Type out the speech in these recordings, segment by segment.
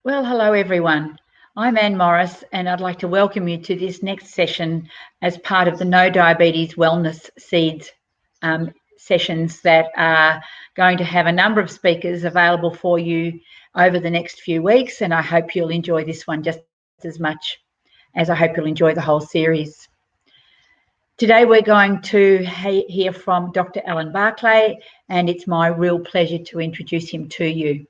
Well, hello everyone. I'm Anne Morris and I'd like to welcome you to this next session as part of the No Diabetes Wellness Seeds sessions that are going to have a number of speakers available for you over the next few weeks, and I hope you'll enjoy this one just as much as I hope you'll enjoy the whole series. Today we're going to hear from Dr Alan Barclay, and it's my real pleasure to introduce him to you.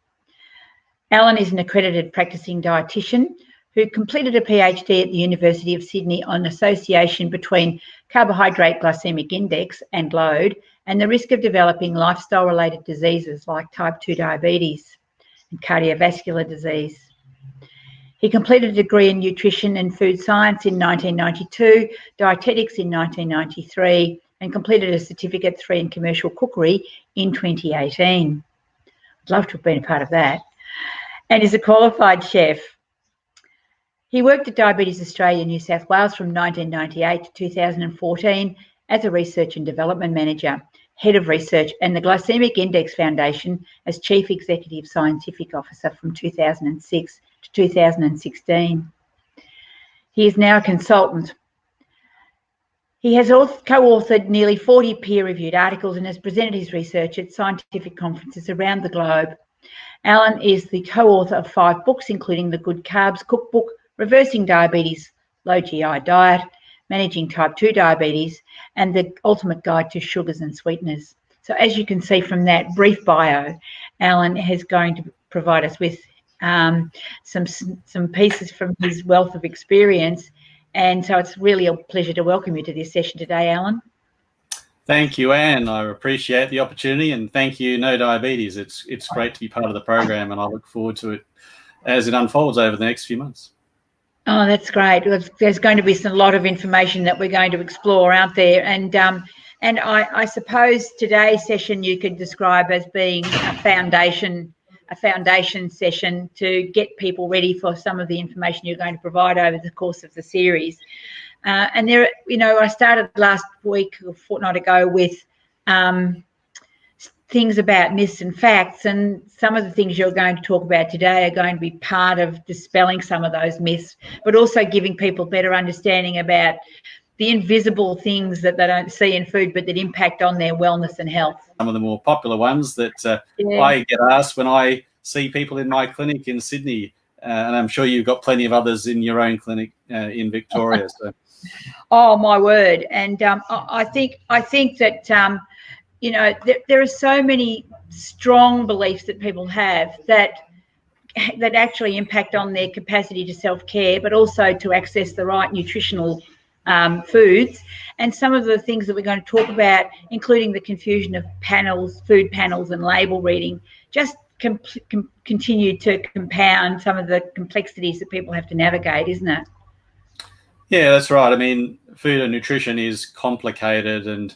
Alan is an accredited practicing dietitian who completed a PhD at the University of Sydney on association between carbohydrate glycemic index and load and the risk of developing lifestyle-related diseases like type 2 diabetes and cardiovascular disease. He completed a degree in nutrition and food science in 1992, dietetics in 1993, and completed a Certificate 3 in commercial cookery in 2018. I'd love to have been a part of that. And is a qualified chef. He worked at Diabetes Australia, New South Wales from 1998 to 2014 as a Research and Development Manager, Head of Research, and the Glycemic Index Foundation as Chief Executive Scientific Officer from 2006 to 2016. He is now a consultant. He has co-authored nearly 40 peer-reviewed articles and has presented his research at scientific conferences around the globe. Alan is the co-author of 5 books, including The Good Carbs Cookbook, Reversing Diabetes, Low GI Diet, Managing Type 2 Diabetes, and The Ultimate Guide to Sugars and Sweeteners. So as you can see from that brief bio, Alan is going to provide us with some pieces from his wealth of experience. And so it's really a pleasure to welcome you to this session today, Alan. Thank you, Anne. I appreciate the opportunity, and thank you, No Diabetes. It's great to be part of the program, and I look forward to it as it unfolds over the next few months. Oh, that's great. There's going to be a lot of information that we're going to explore out there, and I suppose today's session you could describe as being a foundation session to get people ready for some of the information you're going to provide over the course of the series. And there, I started last week, a fortnight ago, with things about myths and facts, and some of the things you're going to talk about today are going to be part of dispelling some of those myths, but also giving people better understanding about the invisible things that they don't see in food, but that impact on their wellness and health. Some of the more popular ones that I get asked when I see people in my clinic in Sydney, and I'm sure you've got plenty of others in your own clinic in Victoria. So. Oh my word! And I think that there are so many strong beliefs that people have that actually impact on their capacity to self-care, but also to access the right nutritional foods. And some of the things that we're going to talk about, including the confusion of food panels and label reading, just continue to compound some of the complexities that people have to navigate, isn't it? Yeah, that's right. I mean, food and nutrition is complicated, and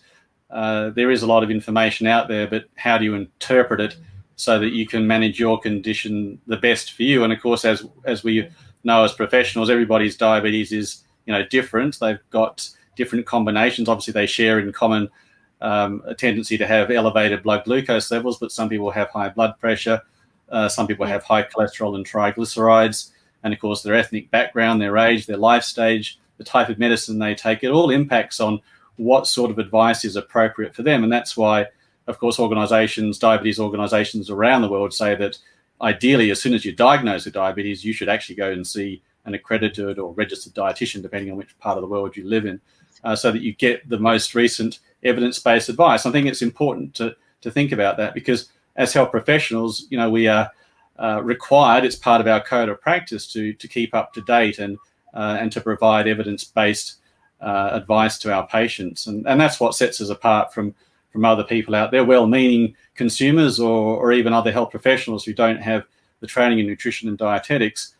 there is a lot of information out there, but how do you interpret it so that you can manage your condition the best for you? And of course, as we know as professionals, everybody's diabetes is different. They've got different combinations. Obviously, they share in common a tendency to have elevated blood glucose levels, but some people have high blood pressure. Some people have high cholesterol and triglycerides. And of course, their ethnic background, their age, their life stage, the type of medicine they take, it all impacts on what sort of advice is appropriate for them. And that's why, of course, diabetes organizations around the world say that ideally, as soon as you're diagnosed with diabetes, you should actually go and see an accredited or registered dietitian, depending on which part of the world you live in, so that you get the most recent evidence-based advice. I think it's important to think about that, because as health professionals, we are required, it's part of our code of practice to keep up to date and to provide evidence-based advice to our patients. And that's what sets us apart from other people out there, well-meaning consumers or even other health professionals who don't have the training in nutrition and dietetics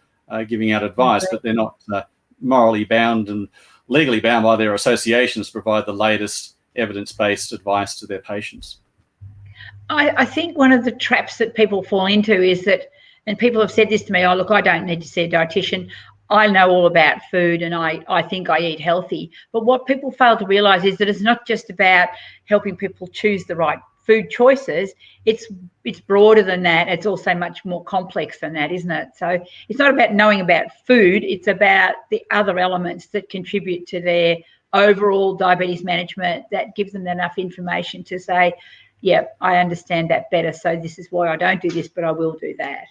giving out advice, but they're not morally bound and legally bound by their associations to provide the latest evidence-based advice to their patients. I think one of the traps that people fall into is that, and people have said this to me, oh, look, I don't need to see a dietitian. I know all about food and I think I eat healthy. But what people fail to realise is that it's not just about helping people choose the right food choices, it's broader than that. It's also much more complex than that, isn't it? So it's not about knowing about food, it's about the other elements that contribute to their overall diabetes management, that gives them enough information to say, yeah, I understand that better, so this is why I don't do this, but I will do that.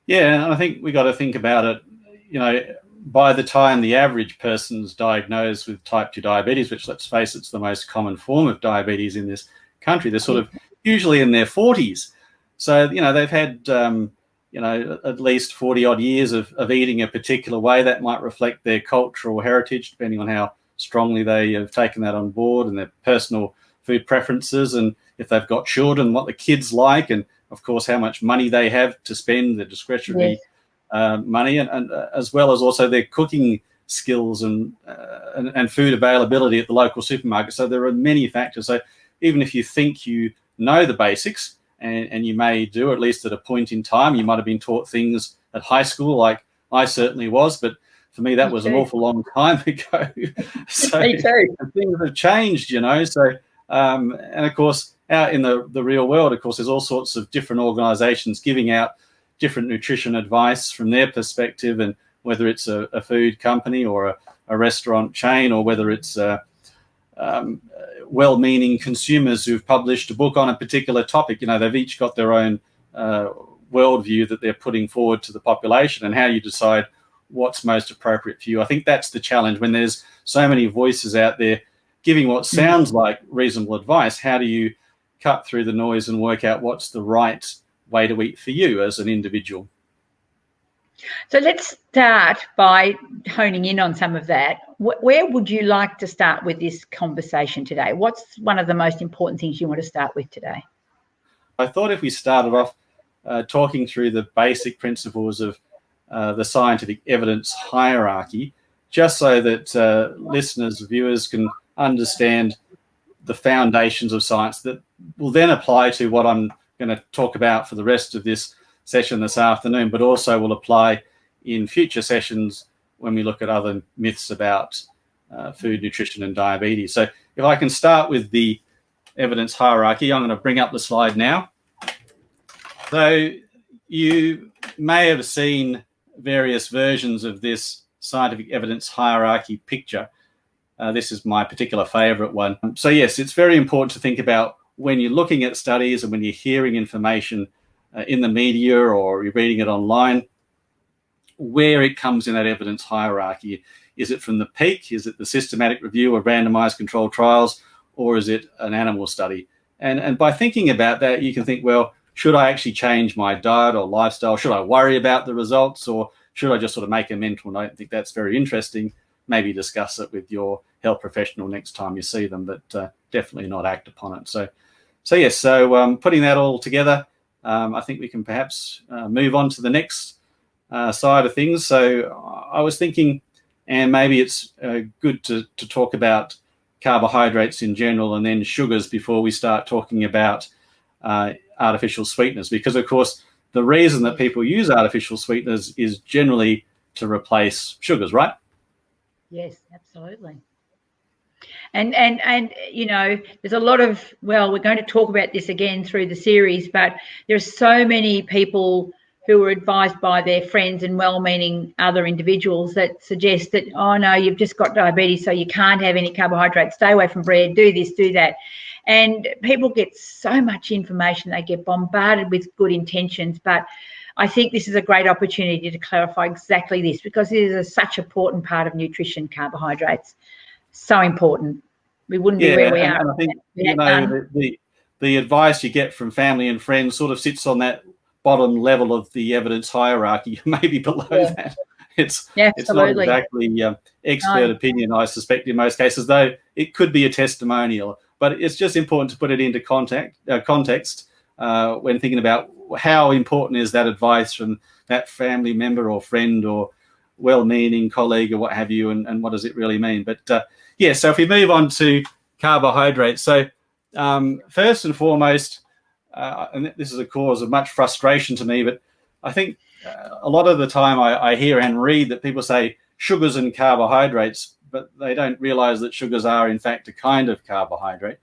Yeah, and I think we got to think about it, you know, by the time the average person's diagnosed with type 2 diabetes, which, let's face it, is the most common form of diabetes in this country, they're sort of usually in their 40s. So, you know, they've had, you know, at least 40 odd years of eating a particular way that might reflect their cultural heritage, depending on how strongly they have taken that on board, and their personal food preferences, and if they've got children, what the kids like, and of course how much money they have to spend, their discretionary money, and as well as also their cooking skills and food availability at the local supermarket. So there are many factors. So even if you think you know the basics, and you may do, at least at a point in time, you might have been taught things at high school, like I certainly was, but for me that was an awful long time ago. So things have changed, you know. So and of course out in the real world, of course, there's all sorts of different organizations giving out different nutrition advice from their perspective, and whether it's a food company or a restaurant chain, or whether it's well-meaning consumers who've published a book on a particular topic, you know, they've each got their own worldview that they're putting forward to the population, and how you decide what's most appropriate for you. I think that's the challenge when there's so many voices out there giving what sounds like reasonable advice. How do you cut through the noise and work out what's the right way to eat for you as an individual? So let's start by honing in on some of that. Where would you like to start with this conversation today? What's one of the most important things you want to start with today? I thought if we started off talking through the basic principles of the scientific evidence hierarchy, just so that listeners, viewers can understand the foundations of science that will then apply to what I'm going to talk about for the rest of this session this afternoon, but also will apply in future sessions when we look at other myths about food, nutrition and diabetes. So if I can start with the evidence hierarchy, I'm going to bring up the slide now. So you may have seen various versions of this scientific evidence hierarchy picture. This is my particular favorite one. So yes, it's very important to think about when you're looking at studies and when you're hearing information in the media or you're reading it online, where it comes in that evidence hierarchy. Is it from the peak? Is it the systematic review of randomized controlled trials? Or is it an animal study? And by thinking about that, you can think, well, should I actually change my diet or lifestyle? Should I worry about the results, or should I just sort of make a mental note and think that's very interesting? Maybe discuss it with your health professional next time you see them, but definitely not act upon it. So yes, so putting that all together, I think we can perhaps move on to the next side of things. So I was thinking, and maybe it's good to talk about carbohydrates in general and then sugars before we start talking about artificial sweeteners, because of course the reason that people use artificial sweeteners is generally to replace sugars, right? Yes, absolutely. And you know, there's a lot of, well, we're going to talk about this again through the series, but there's so many people who are advised by their friends and well-meaning other individuals that suggest that, oh no, you've just got diabetes, so you can't have any carbohydrates, stay away from bread, do this, do that. And people get so much information, they get bombarded with good intentions, but I think this is a great opportunity to clarify exactly this, because it is such an important part of nutrition, carbohydrates. So important. We wouldn't be where we are. And I think, you know, the advice you get from family and friends sort of sits on that bottom level of the evidence hierarchy, maybe below that. It's not exactly expert opinion, I suspect, in most cases, though it could be a testimonial. But it's just important to put it into context when thinking about how important is that advice from that family member or friend or well-meaning colleague or what have you, and what does it really mean? But yeah, so if we move on to carbohydrates. So first and foremost, and this is a cause of much frustration to me, but I think a lot of the time I hear and read that people say sugars and carbohydrates, but they don't realize that sugars are in fact a kind of carbohydrate.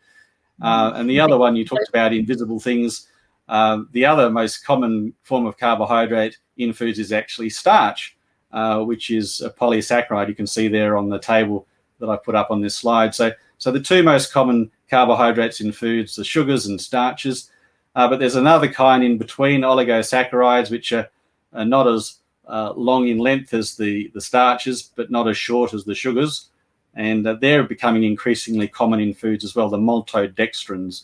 And the other one you talked about, invisible things. The other most common form of carbohydrate in foods is actually starch, which is a polysaccharide. You can see there on the table that I put up on this slide. So the two most common carbohydrates in foods are sugars and starches. But there's another kind in between, oligosaccharides, which are not as long in length as the starches, but not as short as the sugars. And they're becoming increasingly common in foods as well, the maltodextrins.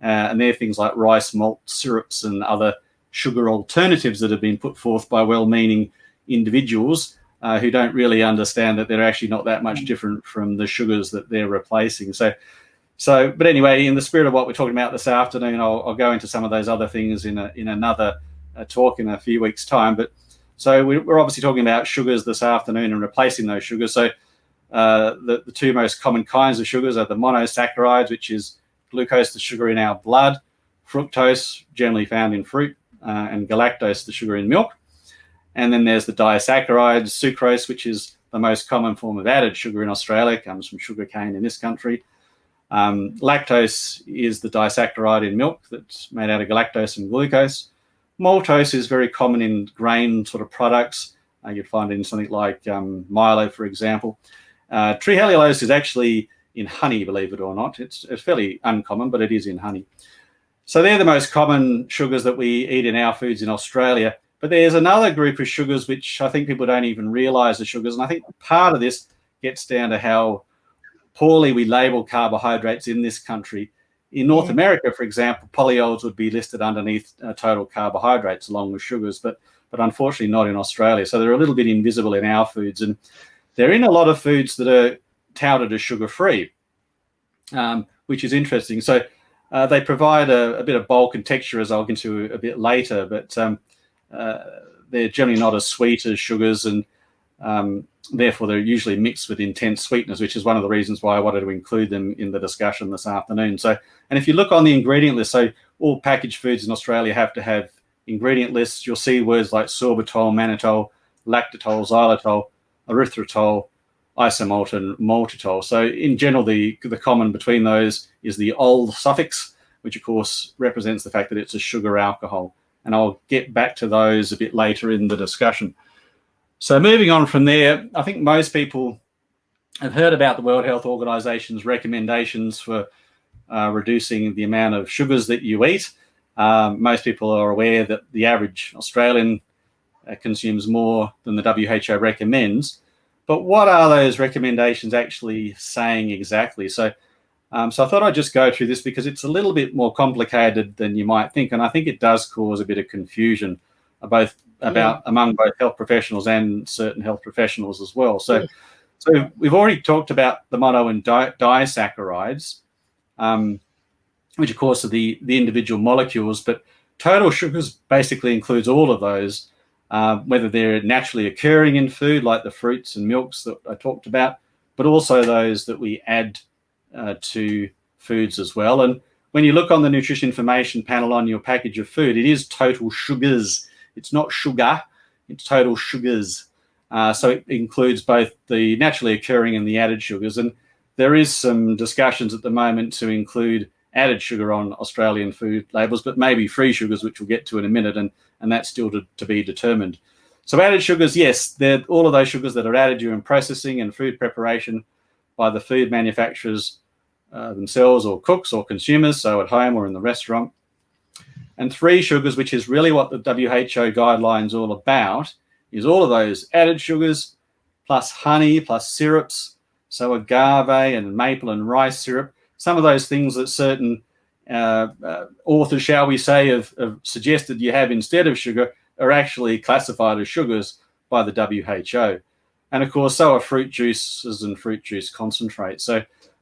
And they're things like rice malt syrups and other sugar alternatives that have been put forth by well-meaning individuals who don't really understand that they're actually not that much different from the sugars that they're replacing. But anyway, in the spirit of what we're talking about this afternoon, I'll go into some of those other things in another talk in a few weeks' time. But so we're obviously talking about sugars this afternoon and replacing those sugars. So the two most common kinds of sugars are the monosaccharides, which is glucose, the sugar in our blood, fructose, generally found in fruit, and galactose, the sugar in milk. And then there's the disaccharides, sucrose, which is the most common form of added sugar in Australia, comes from sugarcane in this country. Lactose is the disaccharide in milk that's made out of galactose and glucose. Maltose is very common in grain sort of products. You'd find it in something like Milo, for example. Trehalulose is actually in honey, believe it or not. It's fairly uncommon, but it is in honey. So they're the most common sugars that we eat in our foods in Australia. But there's another group of sugars which I think people don't even realise are sugars. And I think part of this gets down to how poorly we label carbohydrates in this country. In North America, for example, polyols would be listed underneath total carbohydrates along with sugars, but unfortunately not in Australia. So they're a little bit invisible in our foods. And they're in a lot of foods that are touted as sugar-free, which is interesting. So they provide a bit of bulk and texture, as I'll get into a bit later, but they're generally not as sweet as sugars, and therefore they're usually mixed with intense sweetness, which is one of the reasons why I wanted to include them in the discussion this afternoon. So, and if you look on the ingredient list, so all packaged foods in Australia have to have ingredient lists. You'll see words like sorbitol, mannitol, lactitol, xylitol, erythritol, isomalt, and maltitol. So in general, the common between those is the ol suffix, which of course represents the fact that it's a sugar alcohol. And I'll get back to those a bit later in the discussion. So moving on from there, I think most people have heard about the World Health Organization's recommendations for reducing the amount of sugars that you eat. Most people are aware that the average Australian consumes more than the WHO recommends. But what are those recommendations actually saying exactly? So I thought I'd just go through this because it's a little bit more complicated than you might think. And I think it does cause a bit of confusion among both health professionals and certain health professionals as well. So we've already talked about the mono and disaccharides, which of course are the individual molecules, but total sugars basically includes all of those, whether they're naturally occurring in food like the fruits and milks that I talked about, but also those that we add to foods as well. And when you look on the nutrition information panel on your package of food, it is total sugars. It's not sugar, it's total sugars. So it includes both the naturally occurring and the added sugars. And there is some discussions at the moment to include added sugar on Australian food labels, but maybe free sugars, which we'll get to in a minute, and that's still to be determined. So added sugars, yes, they're all of those sugars that are added during processing and food preparation by the food manufacturers themselves, or cooks or consumers, so at home or in the restaurant. And free sugars, which is really what the WHO guidelines all about, is all of those added sugars plus honey plus syrups, so agave and maple and rice syrup, some of those things that certain authors, shall we say, have suggested you have instead of sugar are actually classified as sugars by the WHO. And of course, so are fruit juices and fruit juice concentrates.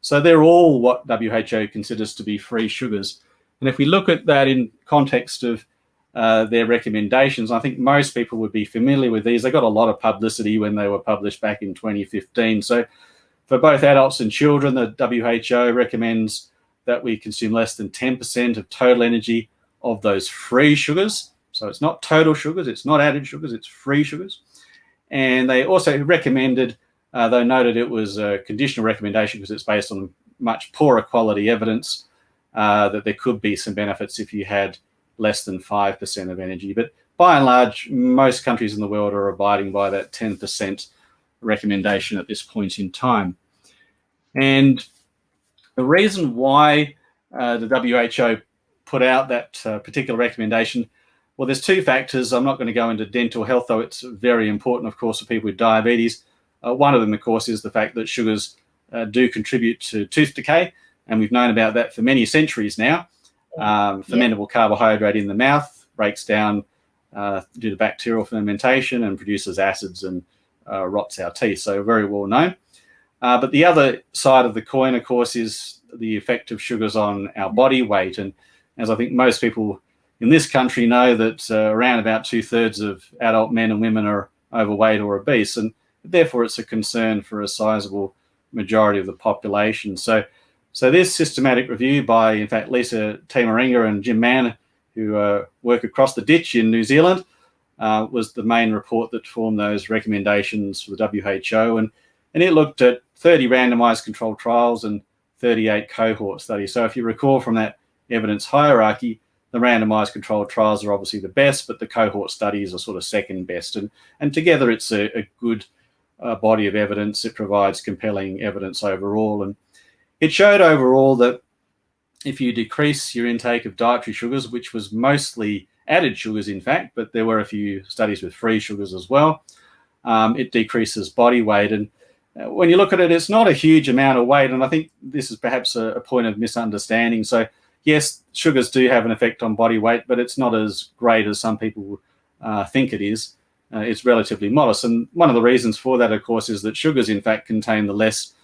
So they're all what WHO considers to be free sugars. And if we look at that in context of their recommendations, I think most people would be familiar with these. They got a lot of publicity when they were published back in 2015. So for both adults and children, the WHO recommends that we consume less than 10% of total energy of those free sugars. So it's not total sugars, it's not added sugars, it's free sugars. And they also recommended, though noted it was a conditional recommendation because it's based on much poorer quality evidence, that there could be some benefits if you had less than 5% of energy. But by and large, most countries in the world are abiding by that 10% recommendation at this point in time. And the reason why the WHO put out that particular recommendation, well, there's two factors. I'm not going to go into dental health, though it's very important, of course, for people with diabetes. One of them, of course, is the fact that sugars do contribute to tooth decay, and we've known about that for many centuries now. Fermentable carbohydrate in the mouth breaks down due to bacterial fermentation and produces acids and rots our teeth, so very well known. But the other side of the coin, of course, is the effect of sugars on our body weight. And as I think most people in this country know, that around about 2/3 of adult men and women are overweight or obese, and therefore it's a concern for a sizable majority of the population. So this systematic review by, in fact, Lisa Temaringa and Jim Mann, who work across the ditch in New Zealand, was the main report that formed those recommendations for the WHO. And it looked at 30 randomized controlled trials and 38 cohort studies. So if you recall from that evidence hierarchy, the randomized controlled trials are obviously the best, but the cohort studies are sort of second best. And together it's a good body of evidence. It provides compelling evidence overall. And it showed overall that if you decrease your intake of dietary sugars, which was mostly added sugars, in fact, but there were a few studies with free sugars as well, it decreases body weight. And when you look at it, it's not a huge amount of weight. And I think this is perhaps a point of misunderstanding. So yes, sugars do have an effect on body weight, but it's not as great as some people think it is. It's relatively modest. And one of the reasons for that, of course, is that sugars, in fact, contain the least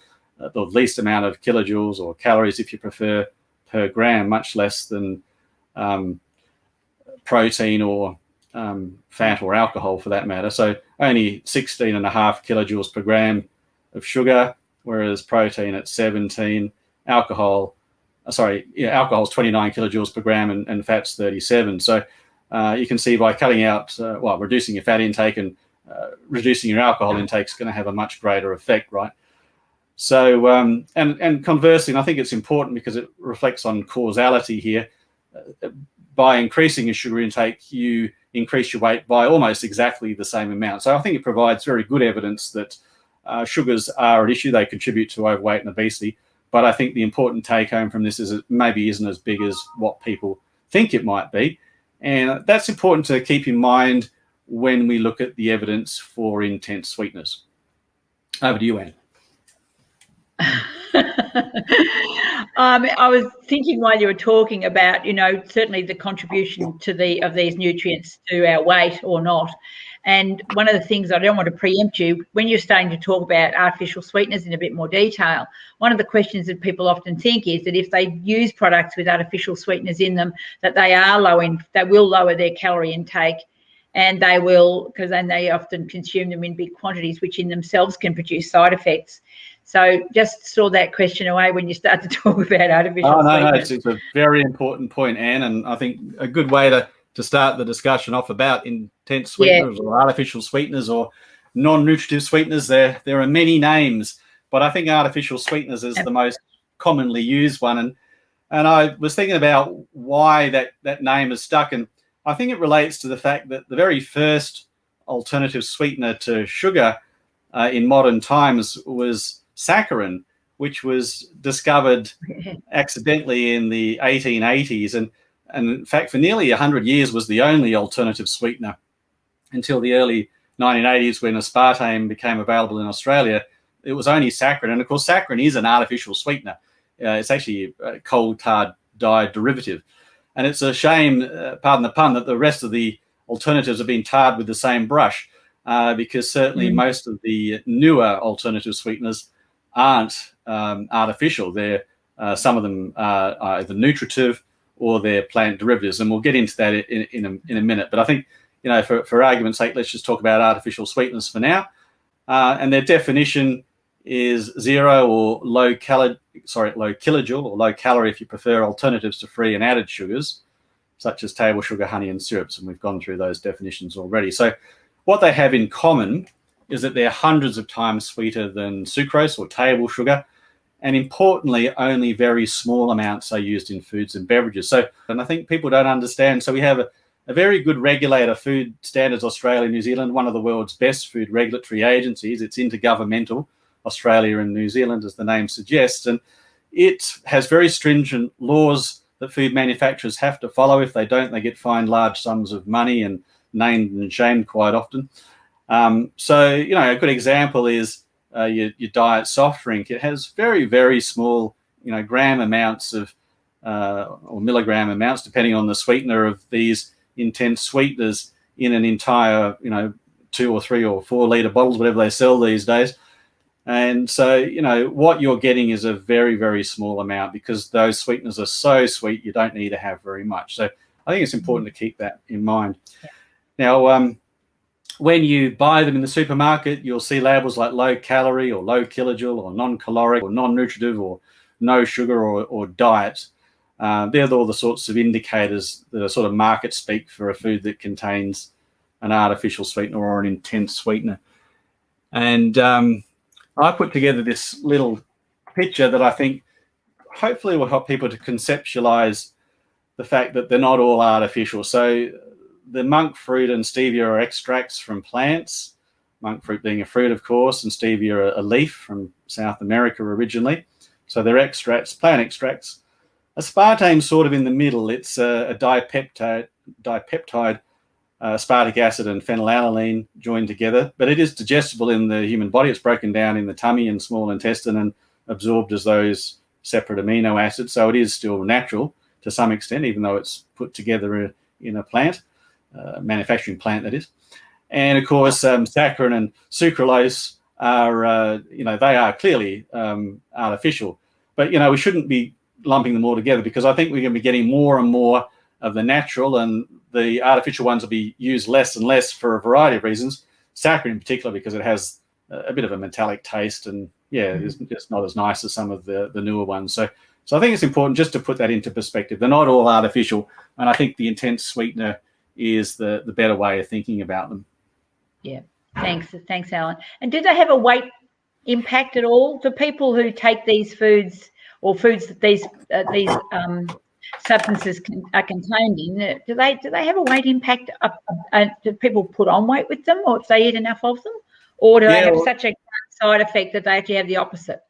amount of kilojoules or calories, if you prefer, per gram, much less than protein or fat or alcohol for that matter. So only 16.5 kilojoules per gram of sugar, whereas protein at 17, alcohol is 29 kilojoules per gram and fat's 37. So you can see by cutting out, reducing your fat intake and reducing your alcohol intake is going to have a much greater effect, right? So, and conversely, and I think it's important because it reflects on causality here, by increasing your sugar intake, you increase your weight by almost exactly the same amount. So I think it provides very good evidence that sugars are an issue. They contribute to overweight and obesity. But I think the important take home from this is it maybe isn't as big as what people think it might be. And that's important to keep in mind when we look at the evidence for intense sweeteners. Over to you, Anne. I was thinking while you were talking about, certainly the contribution of these nutrients to our weight or not. And one of the things, I don't want to preempt you, when you're starting to talk about artificial sweeteners in a bit more detail, one of the questions that people often think is that if they use products with artificial sweeteners in them, that they will lower their calorie intake, and they will, because then they often consume them in big quantities, which in themselves can produce side effects. So just store that question away when you start to talk about artificial sweeteners. It's a very important point, Anne, and I think a good way to start the discussion off about intense sweeteners or artificial sweeteners or non-nutritive sweeteners. There are many names, but I think artificial sweeteners is the most commonly used one. And I was thinking about why that name is stuck, and I think it relates to the fact that the very first alternative sweetener to sugar in modern times was saccharin, which was discovered accidentally in the 1880s. And in fact, for nearly 100 years was the only alternative sweetener until the early 1980s when aspartame became available in Australia. It was only saccharin. And of course, saccharin is an artificial sweetener. It's actually a coal tar dye derivative. And it's a shame, pardon the pun, that the rest of the alternatives have been tarred with the same brush, because certainly most of the newer alternative sweeteners aren't artificial. They're some of them are either nutritive or they're plant derivatives, and we'll get into that in a minute. But I think, for argument's sake, let's just talk about artificial sweeteners for now. And their definition is zero or low kilojoule or low calorie, if you prefer, alternatives to free and added sugars, such as table sugar, honey, and syrups. And we've gone through those definitions already. So what they have in common is that they're hundreds of times sweeter than sucrose or table sugar. and importantly, only very small amounts are used in foods and beverages. So, and I think people don't understand. So we have a very good regulator, Food Standards Australia, New Zealand, one of the world's best food regulatory agencies. It's intergovernmental, Australia and New Zealand, as the name suggests. And it has very stringent laws that food manufacturers have to follow. If they don't, they get fined large sums of money and named and shamed quite often. So, you know, a good example is your diet soft drink. It has very, very small, you know, gram amounts of or milligram amounts, depending on the sweetener of these intense sweeteners in an entire, you know, 2 or 3 or 4 litre bottles, whatever they sell these days. And so, you know, what you're getting is a very, very small amount, because those sweeteners are so sweet, you don't need to have very much. So I think it's important to keep that in mind. Yeah. Now, when you buy them in the supermarket, you'll see labels like low calorie or low kilojoule or non-caloric or non-nutritive or no sugar or diet. They're all the sorts of indicators that are sort of market speak for a food that contains an artificial sweetener or an intense sweetener. And I put together this little picture that I think hopefully will help people to conceptualize the fact that they're not all artificial. So the monk fruit and stevia are extracts from plants, monk fruit being a fruit, of course, and stevia a leaf from South America originally. So they're extracts, plant extracts. Aspartame sort of in the middle. It's a dipeptide, aspartic acid and phenylalanine joined together, but it is digestible in the human body. It's broken down in the tummy and small intestine and absorbed as those separate amino acids. So it is still natural to some extent, even though it's put together in a plant, manufacturing plant, that is. And of course, saccharin and sucralose are, you know, they are clearly artificial, but, you know, we shouldn't be lumping them all together, because I think we're going to be getting more and more of the natural, and the artificial ones will be used less and less for a variety of reasons. Saccharin in particular, because it has a bit of a metallic taste, and yeah, it's just not as nice as some of the newer ones. So I think it's important just to put that into perspective. They're not all artificial, and I think the intense sweetener is the better way of thinking about them. Yeah, thanks, Alan. And do they have a weight impact at all? Do people who take these foods or foods that these substances are contained in, do they have a weight impact? Do people put on weight with them, or if they eat enough of them, or do they have such a side effect that they actually have the opposite?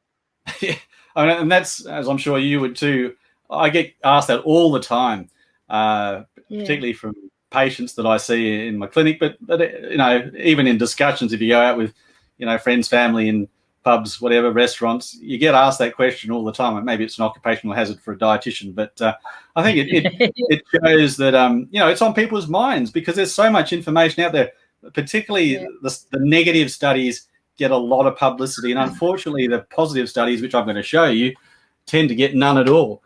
Yeah, I mean, and that's, as I'm sure you would too, I get asked that all the time, particularly from patients that I see in my clinic, but you know, even in discussions, if you go out with, you know, friends, family, in pubs, whatever, restaurants, you get asked that question all the time. And maybe it's an occupational hazard for a dietitian, but I think it shows that you know, it's on people's minds, because there's so much information out there. Particularly the negative studies get a lot of publicity, and unfortunately, the positive studies, which I'm going to show you, tend to get none at all.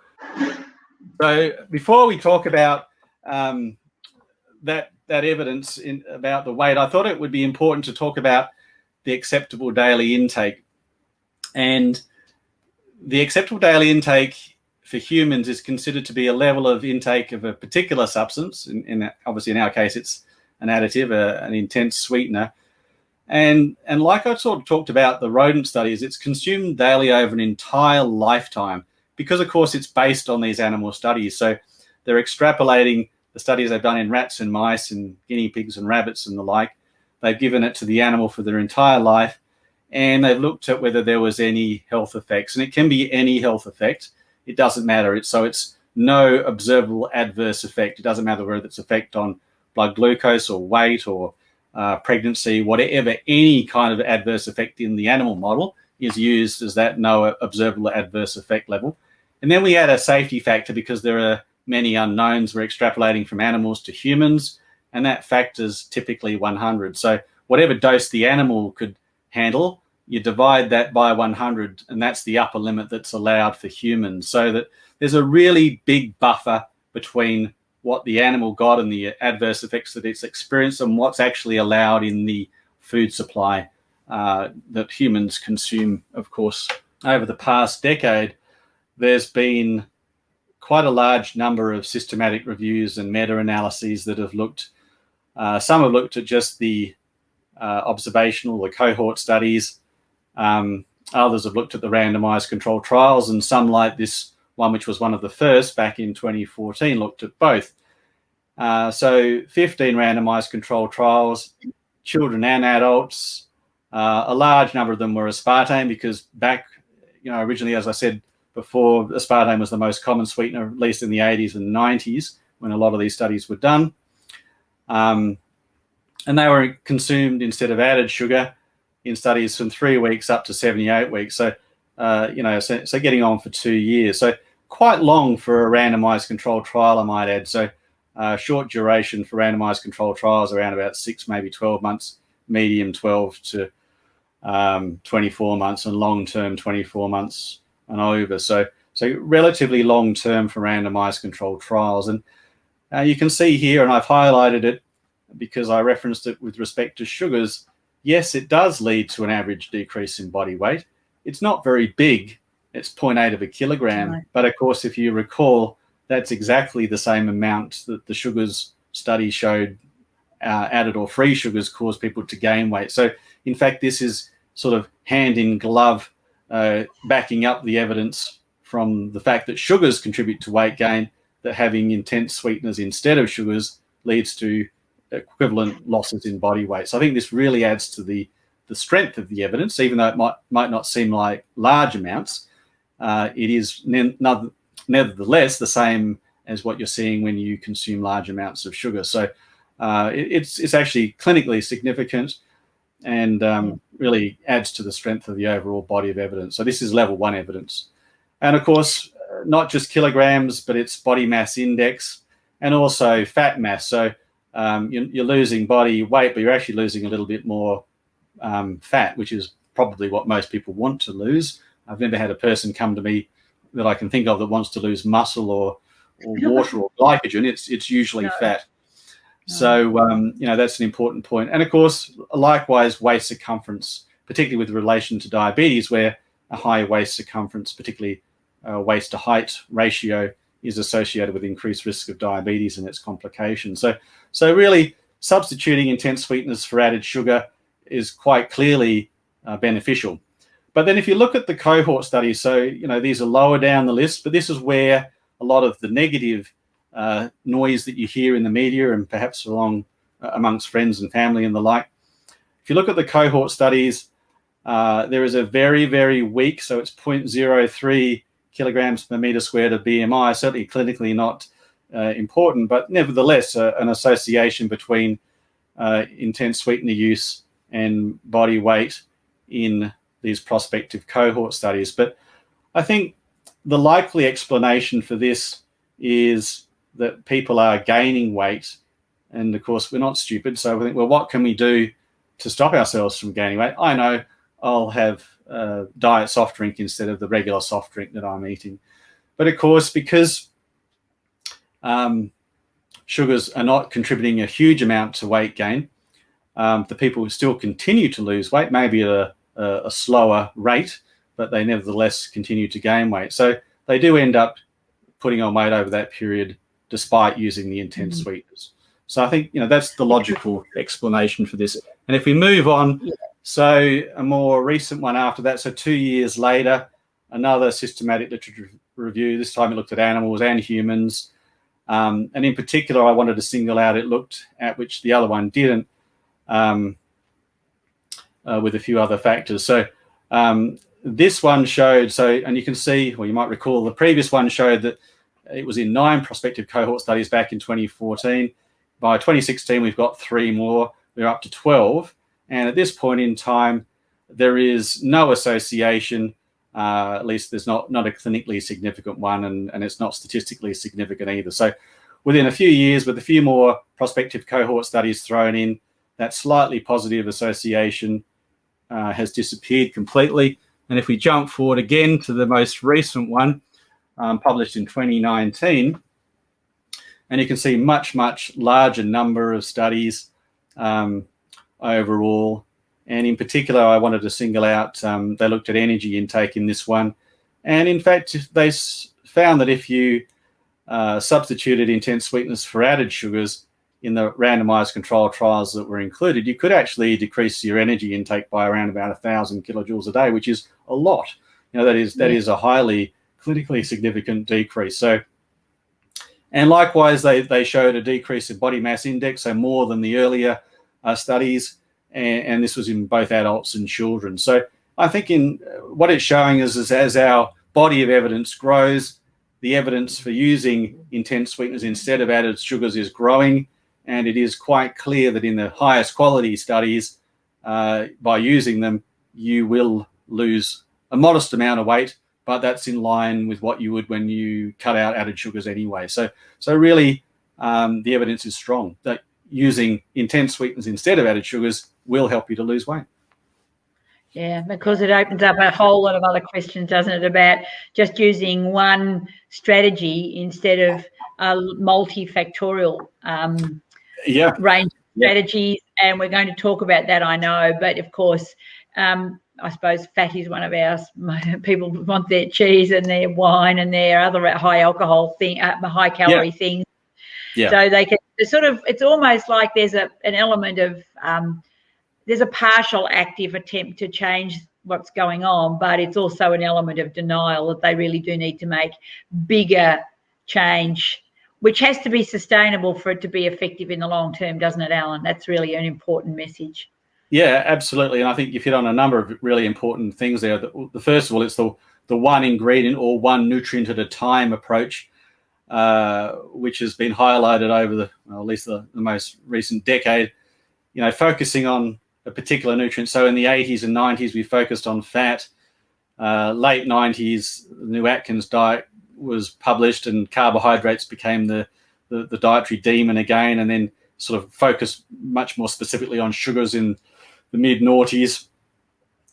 So before we talk about that evidence about the weight, I thought it would be important to talk about the acceptable daily intake. And the acceptable daily intake for humans is considered to be a level of intake of a particular substance. Obviously, in our case, it's an additive, an intense sweetener. And like I sort of talked about the rodent studies, it's consumed daily over an entire lifetime, because, of course, it's based on these animal studies. So they're extrapolating the studies they've done in rats and mice and guinea pigs and rabbits and the like. They've given it to the animal for their entire life, and they've looked at whether there was any health effects. And it can be any health effect. It doesn't matter. It's no observable adverse effect. It doesn't matter whether it's effect on blood glucose or weight or pregnancy, whatever, any kind of adverse effect in the animal model is used as that no observable adverse effect level. And then we add a safety factor, because there are many unknowns. We're extrapolating from animals to humans, and that factor's typically 100. So whatever dose the animal could handle, you divide that by 100, and that's the upper limit that's allowed for humans. So that there's a really big buffer between what the animal got and the adverse effects that it's experienced and what's actually allowed in the food supply that humans consume, of course. Over the past decade, there's been quite a large number of systematic reviews and meta-analyses that have looked, some have looked at just the observational, the cohort studies, Others have looked at the randomized controlled trials, and some, like this one, which was one of the first back in 2014, looked at both. So 15 randomized controlled trials, children and adults. A large number of them were aspartame, because back, originally, as I said before, aspartame was the most common sweetener, at least in the 80s and 90s, when a lot of these studies were done. And they were consumed instead of added sugar in studies from 3 weeks up to 78 weeks. So, so getting on for 2 years. So quite long for a randomized controlled trial, I might add. So short duration for randomized controlled trials, around about 6, maybe 12 months, medium 12 to 24 months, and long-term 24 months and over. So relatively long-term for randomized controlled trials. And you can see here, and I've highlighted it because I referenced it with respect to sugars. Yes, it does lead to an average decrease in body weight. It's not very big. It's 0.8 of a kilogram. Right. But of course, if you recall, that's exactly the same amount that the sugars study showed added or free sugars cause people to gain weight. So in fact, this is sort of hand in glove, backing up the evidence from the fact that sugars contribute to weight gain, that having intense sweeteners instead of sugars leads to equivalent losses in body weight. So I think this really adds to the strength of the evidence, even though it might not seem like large amounts. It is nevertheless the same as what you're seeing when you consume large amounts of sugar. So it's actually clinically significant, and really adds to the strength of the overall body of evidence. So this is level 1 evidence. And of course, not just kilograms, but it's body mass index and also fat mass. So you're losing body weight, but you're actually losing a little bit more fat, which is probably what most people want to lose. I've never had a person come to me that I can think of that wants to lose muscle or water or glycogen. It's usually fat. So, that's an important point. And of course, likewise, waist circumference, particularly with relation to diabetes, where a high waist circumference, particularly waist to height ratio, is associated with increased risk of diabetes and its complications. So really, substituting intense sweeteners for added sugar is quite clearly beneficial. But then if you look at the cohort studies, so, these are lower down the list, but this is where a lot of the negative noise that you hear in the media and perhaps amongst friends and family and the like. If you look at the cohort studies, there is a very, very weak, so it's 0.03 kilograms per meter squared of BMI, certainly clinically not important, but nevertheless an association between intense sweetener use and body weight in these prospective cohort studies. But I think the likely explanation for this is that people are gaining weight, and of course we're not stupid, so we think, well, what can we do to stop ourselves from gaining weight? I know I'll have diet soft drink instead of the regular soft drink that I'm eating. But of course, because sugars are not contributing a huge amount to weight gain, the people who still continue to lose weight, maybe at a slower rate, but they nevertheless continue to gain weight. So they do end up putting on weight over that period despite using the intense sweeteners. So I think, that's the logical explanation for this. And if we move on, so a more recent one after that, so 2 years later, another systematic literature review. This time it looked at animals and humans. And in particular, I wanted to single out, it looked at, which the other one didn't, with a few other factors. So this one showed, and you can see, well, you might recall the previous one showed that it was in 9 prospective cohort studies back in 2014. By 2016, we've got 3 more. We're up to 12. And at this point in time, there is no association, at least there's not a clinically significant one, and it's not statistically significant either. So within a few years, with a few more prospective cohort studies thrown in, that slightly positive association has disappeared completely. And if we jump forward again to the most recent one, published in 2019, and you can see much, much larger number of studies overall. And in particular, I wanted to single out, they looked at energy intake in this one. And in fact, they found that if you substituted intense sweeteners for added sugars, in the randomized controlled trials that were included, you could actually decrease your energy intake by around about 1,000 kilojoules a day, which is a lot. That is a highly clinically significant decrease. So, and likewise, they showed a decrease in body mass index, so more than the earlier studies, and this was in both adults and children. So I think in what it's showing is as our body of evidence grows, the evidence for using intense sweeteners instead of added sugars is growing, and it is quite clear that in the highest quality studies, by using them, you will lose a modest amount of weight, but that's in line with what you would when you cut out added sugars anyway. So really, the evidence is strong that using intense sweeteners instead of added sugars will help you to lose weight. Yeah, because it opens up a whole lot of other questions, doesn't it, about just using one strategy instead of a multifactorial range of strategies. And we're going to talk about that, I know. But, of course, I suppose fat is one of ours. People want their cheese and their wine and their other high alcohol thing, high calorie things. Yeah. So they can it's almost like there's an element of there's a partial active attempt to change what's going on, but it's also an element of denial that they really do need to make bigger change, which has to be sustainable for it to be effective in the long term, doesn't it, Alan? That's really an important message. Yeah, absolutely. And I think you've hit on a number of really important things there. The first of all, it's the one ingredient or one nutrient at a time approach, which has been highlighted over at least the most recent decade, focusing on a particular nutrient. So in the 80s and 90s, we focused on fat. Late 90s, the new Atkins diet was published and carbohydrates became the dietary demon again, and then sort of focused much more specifically on sugars in the mid-noughties.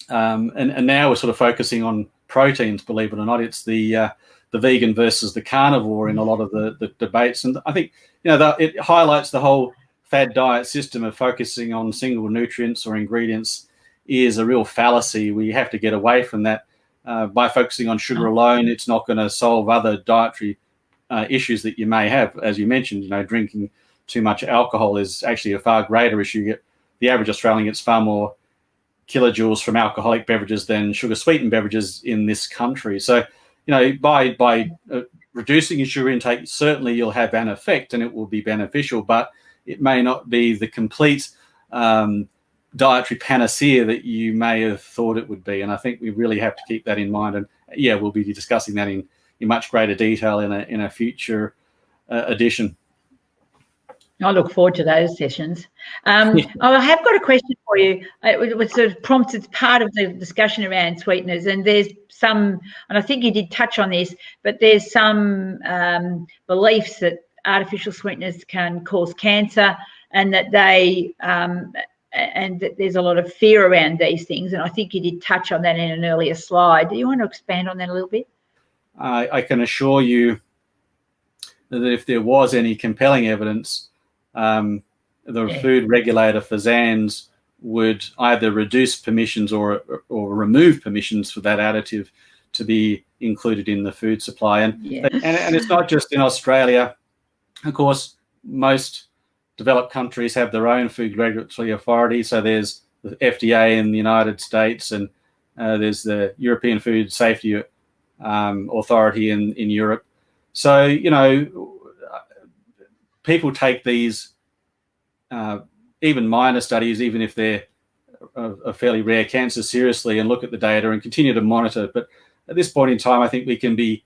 And now we're sort of focusing on proteins, believe it or not. It's the vegan versus the carnivore in a lot of the debates. And I think, it highlights the whole fad diet system of focusing on single nutrients or ingredients is a real fallacy. We have to get away from that. By focusing on sugar alone, it's not going to solve other dietary issues that you may have. As you mentioned, drinking too much alcohol is actually a far greater issue. The average Australian gets far more kilojoules from alcoholic beverages than sugar-sweetened beverages in this country. So, by reducing your sugar intake, certainly you'll have an effect and it will be beneficial, but it may not be the complete dietary panacea that you may have thought it would be. And I think we really have to keep that in mind. And we'll be discussing that in much greater detail in a future edition. I look forward to those sessions. I have got a question for you. It was sort of prompted as part of the discussion around sweeteners, and there's some, and I think you did touch on this, but there's some beliefs that artificial sweeteners can cause cancer, and that and that there's a lot of fear around these things. And I think you did touch on that in an earlier slide. Do you want to expand on that a little bit? I can assure you that if there was any compelling evidence, the food regulator for ZANS would either reduce permissions or remove permissions for that additive to be included in the food supply. And it's not just in Australia. Of course, most developed countries have their own food regulatory authority. So there's the FDA in the United States, and there's the European Food Safety Authority in Europe. So, people take these even minor studies, even if they're a fairly rare cancer, seriously, and look at the data and continue to monitor. But at this point in time, I think we can be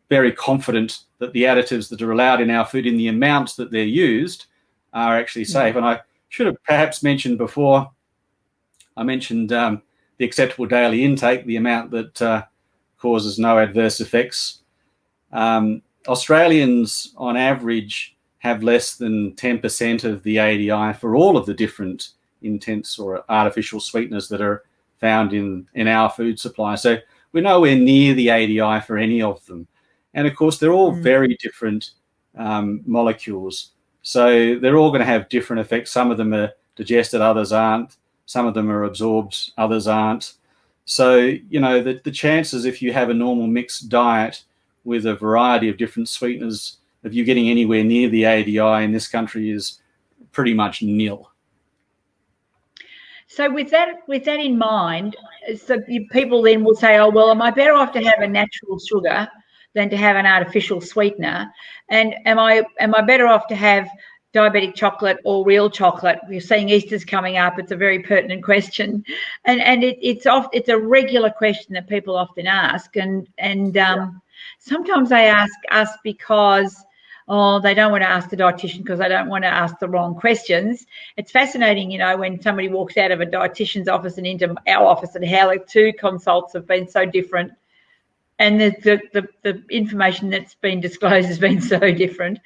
very confident that the additives that are allowed in our food in the amounts that they're used are actually safe. And I should have perhaps mentioned before, I mentioned the acceptable daily intake, the amount that causes no adverse effects. Australians, on average, have less than 10% of the ADI for all of the different intense or artificial sweeteners that are found in our food supply. So we're nowhere near the ADI for any of them. And of course, they're all very different molecules. So they're all going to have different effects. Some of them are digested, others aren't. Some of them are absorbed, others aren't. So, the chances, if you have a normal mixed diet with a variety of different sweeteners, of you getting anywhere near the ADI in this country is pretty much nil. So with that in mind, so people then will say, oh, well, am I better off to have a natural sugar than to have an artificial sweetener? And am I better off to have diabetic chocolate or real chocolate? We're seeing Easter's coming up. It's a very pertinent question. And it's a regular question that people often ask. And sometimes they ask us because they don't want to ask the dietitian because they don't want to ask the wrong questions. It's fascinating, when somebody walks out of a dietitian's office and into our office, and how the two consults have been so different, and the information that's been disclosed has been so different.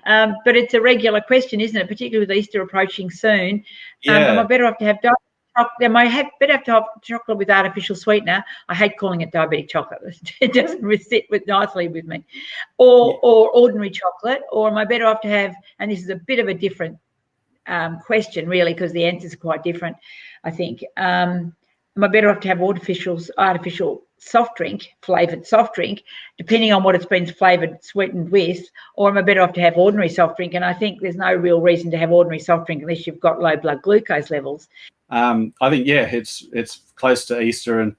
But it's a regular question, isn't it? Particularly with Easter approaching soon. Am I better off to have am I better have to have chocolate with artificial sweetener? I hate calling it diabetic chocolate. It doesn't sit nicely with me. Or ordinary chocolate? Or am I better off to have, and this is a bit of a different question really, because the answers are quite different, I think. Am I better off to have artificial soft drink, flavoured soft drink, depending on what it's been flavoured, sweetened with, or am I better off to have ordinary soft drink? And I think there's no real reason to have ordinary soft drink unless you've got low blood glucose levels. I think, it's close to Easter, and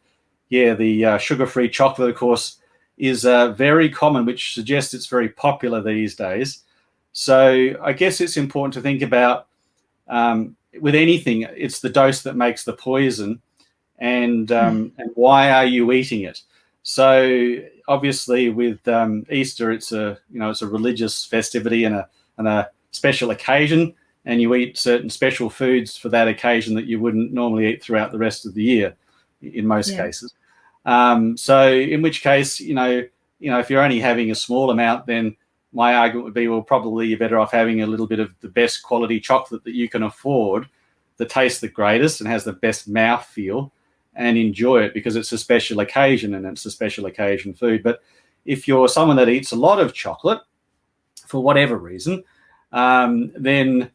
the sugar-free chocolate, of course, is very common, which suggests it's very popular these days. So I guess it's important to think about, with anything, it's the dose that makes the poison, and why are you eating it? So obviously with Easter, it's a religious festivity and a special occasion, and you eat certain special foods for that occasion that you wouldn't normally eat throughout the rest of the year in most cases. So in which case, if you're only having a small amount, then my argument would be, well, probably you're better off having a little bit of the best quality chocolate that you can afford, that tastes the greatest and has the best mouthfeel, and enjoy it because it's a special occasion and it's a special occasion food. But if you're someone that eats a lot of chocolate for whatever reason, then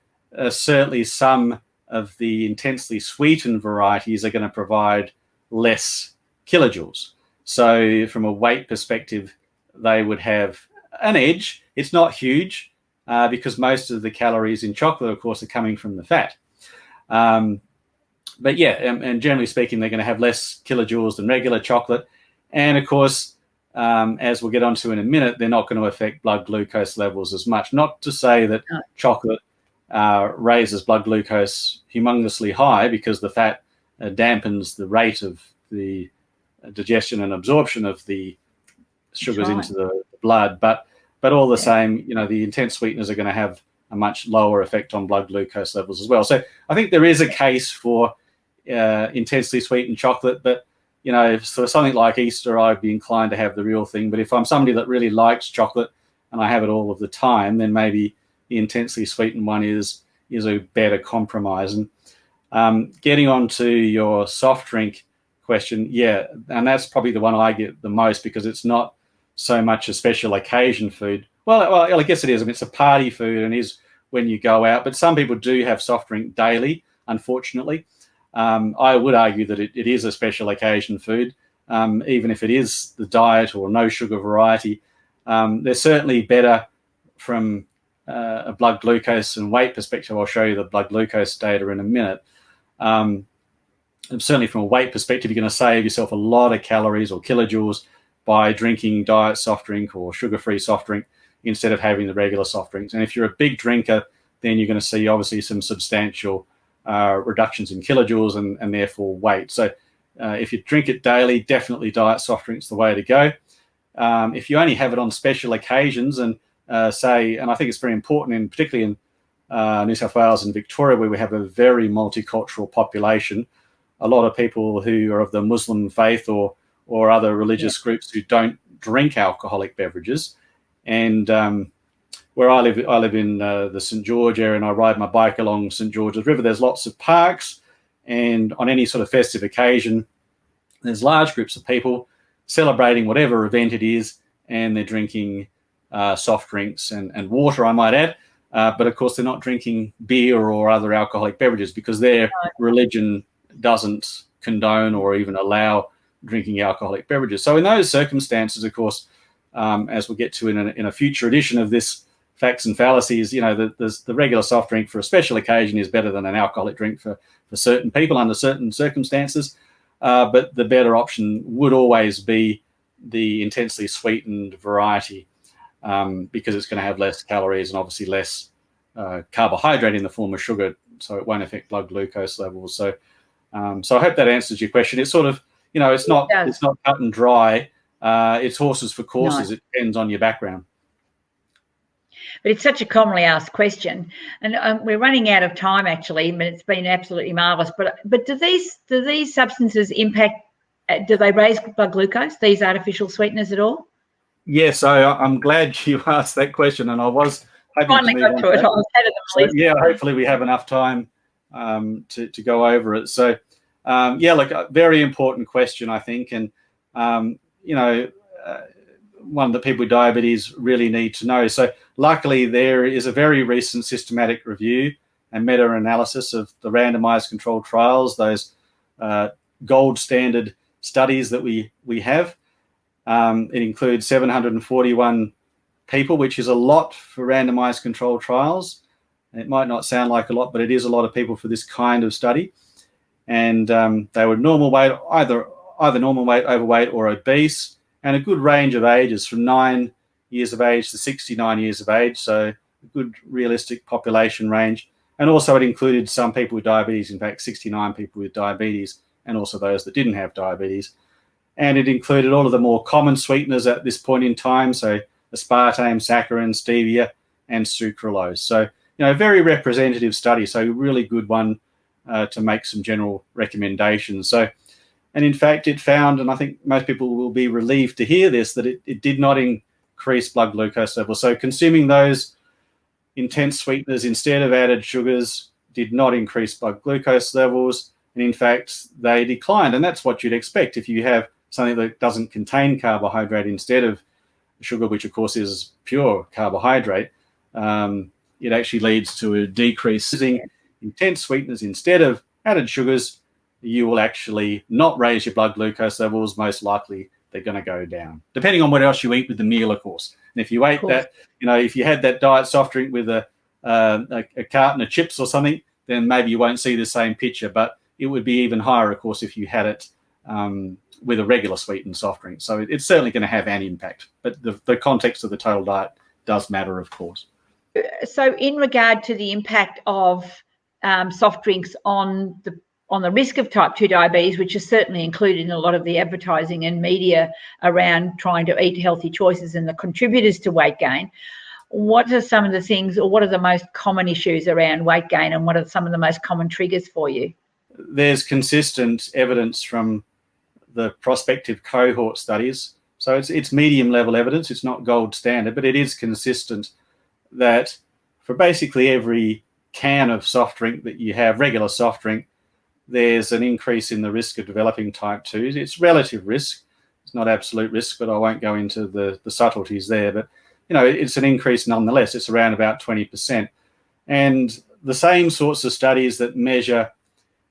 certainly some of the intensely sweetened varieties are going to provide less kilojoules. So from a weight perspective, they would have an edge. It's not huge because most of the calories in chocolate, of course, are coming from the fat. But and generally speaking, they're going to have less kilojoules than regular chocolate. And of course, as we'll get onto in a minute, they're not going to affect blood glucose levels as much. Not to say that chocolate raises blood glucose humongously high, because the fat dampens the rate of the digestion and absorption of the sugars into the blood. But all the same, the intense sweeteners are going to have a much lower effect on blood glucose levels as well. So I think there is a case for intensely sweetened chocolate, but for something like Easter, I'd be inclined to have the real thing. But if I'm somebody that really likes chocolate and I have it all of the time, then maybe the intensely sweetened one is a better compromise. And getting on to your soft drink question, and that's probably the one I get the most, because it's not so much a special occasion food. Well, I guess it is. I mean, it's a party food and is when you go out. But some people do have soft drink daily, unfortunately. I would argue that it is a special occasion food, even if it is the diet or no sugar variety. They're certainly better from a blood glucose and weight perspective. I'll show you the blood glucose data in a minute. And certainly from a weight perspective, you're going to save yourself a lot of calories or kilojoules by drinking diet soft drink or sugar-free soft drink instead of having the regular soft drinks. And if you're a big drinker, then you're going to see obviously some substantial reductions in kilojoules and therefore weight. So if you drink it daily, definitely diet soft drink's the way to go. If you only have it on special occasions, and and I think it's very important, particularly in New South Wales and Victoria, where we have a very multicultural population, a lot of people who are of the Muslim faith or other religious groups who don't drink alcoholic beverages. And where I live in the St. George area, and I ride my bike along St. George's River. There's lots of parks, and on any sort of festive occasion, there's large groups of people celebrating whatever event it is, and they're drinking soft drinks and water, I might add. But of course, they're not drinking beer or other alcoholic beverages because their religion doesn't condone or even allow drinking alcoholic beverages. So in those circumstances, of course, as we'll get to in a future edition of this facts and fallacies. The regular soft drink for a special occasion is better than an alcoholic drink for certain people under certain circumstances. But the better option would always be the intensely sweetened variety, because it's going to have less calories and obviously less carbohydrate in the form of sugar, so it won't affect blood glucose levels. So I hope that answers your question. It's sort of, it's not cut and dry. It's horses for courses. No. It depends on your background. But it's such a commonly asked question, and we're running out of time actually. But it's been absolutely marvellous. But do these substances impact? Do they raise blood glucose? These artificial sweeteners at all? Yes, so I'm glad you asked that question, and I was hoping finally got to it. I was ahead of the list. Yeah, hopefully we have enough time to go over it. So look, a very important question, I think, and one that people with diabetes really need to know. So luckily there is a very recent systematic review and meta-analysis of the randomized controlled trials, those gold standard studies that we have. It includes 741 people, which is a lot for randomized controlled trials. It might not sound like a lot, but it is a lot of people for this kind of study. And they were normal weight, either normal weight, overweight, or obese, and a good range of ages from 9 years of age to 69 years of age. So a good realistic population range. And also it included some people with diabetes, in fact, 69 people with diabetes, and also those that didn't have diabetes. And it included all of the more common sweeteners at this point in time, so aspartame, saccharin, stevia, and sucralose. So, a very representative study, so a really good one to make some general recommendations. So, and in fact, it found, and I think most people will be relieved to hear this, that it did not increase blood glucose levels. So consuming those intense sweeteners instead of added sugars did not increase blood glucose levels. And in fact, they declined. And that's what you'd expect if you have something that doesn't contain carbohydrate instead of sugar, which of course is pure carbohydrate. It actually leads to a decrease. Using intense sweeteners instead of added sugars, you will actually not raise your blood glucose levels. Most likely they're going to go down, depending on what else you eat with the meal, of course. And if you ate that, if you had that diet soft drink with a carton of chips or something, then maybe you won't see the same picture. But it would be even higher, of course, if you had it with a regular sweetened soft drink. So it's certainly going to have an impact. But the context of the total diet does matter, of course. So in regard to the impact of soft drinks on the risk of type 2 diabetes, which is certainly included in a lot of the advertising and media around trying to eat healthy choices and the contributors to weight gain, what are some of the things, or what are the most common issues around weight gain, and what are some of the most common triggers for you? There's consistent evidence from the prospective cohort studies. So it's medium level evidence. It's not gold standard, but it is consistent that for basically every can of soft drink that you have, regular soft drink, there's an increase in the risk of developing type 2s. It's relative risk. It's not absolute risk, but I won't go into the subtleties there. But, it's an increase nonetheless. It's around about 20%. And the same sorts of studies that measure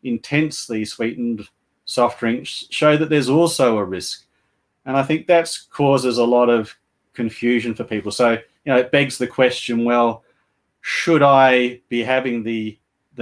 intensely sweetened soft drinks show that there's also a risk. And I think that causes a lot of confusion for people. So, it begs the question, well, should I be having the